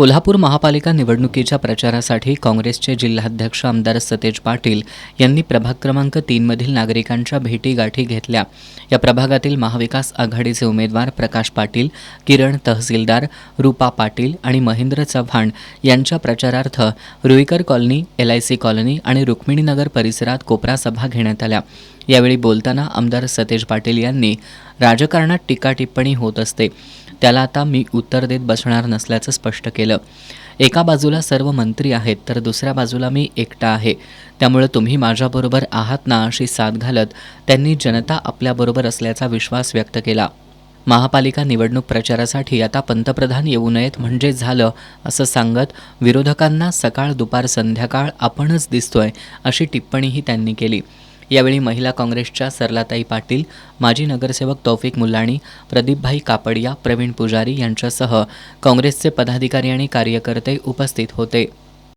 कोल्हापूर महापालिका निवडणुकीच्या प्रचारासाठी काँग्रेसचे जिल्हाध्यक्ष आमदार सतेज पाटील यांनी प्रभाग क्रमांक 3 मधील नागरिकांच्या भेटीगाठी घेतल्या। या प्रभागातील महाविकास आघाडीचे उमेदवार प्रकाश पाटील, किरण तहसीलदार, रूपा पाटील आणि महेंद्र चव्हाण यांच्या प्रचारार्थ रुईकर कॉलनी, LIC कॉलनी आणि रुक्मिणीनगर परिसरात कोपरा सभा घेण्यात आल्या। यावेळी बोलताना आमदार सतेज पाटील यांनी राजकारणात टीका टिप्पणी होत असते, त्याला आता मी उत्तर देत बसणार नसल्याचं स्पष्ट केलं। एका बाजूला सर्व मंत्री आहेत तर दुसऱ्या बाजूला मी एकटा आहे, त्यामुळे तुम्ही माझ्याबरोबर आहात ना अशी साथ घालत त्यांनी जनता आपल्याबरोबर असल्याचा विश्वास व्यक्त केला। महापालिका निवडणूक प्रचारासाठी आता पंतप्रधान येऊ नयेत म्हणजे झालं असं सांगत विरोधकांना सकाळ दुपार संध्याकाळ आपणच दिसतोय अशी टिप्पणीही त्यांनी केली। यावेळी महिला काँग्रेसच्या सरलाताई पाटील, माजी नगरसेवक तौफिक मुलाणी, प्रदीपभाई कापडिया, प्रवीण पुजारी यांच्यासह काँग्रेसचे पदाधिकारी आणि कार्यकर्ते उपस्थित होते।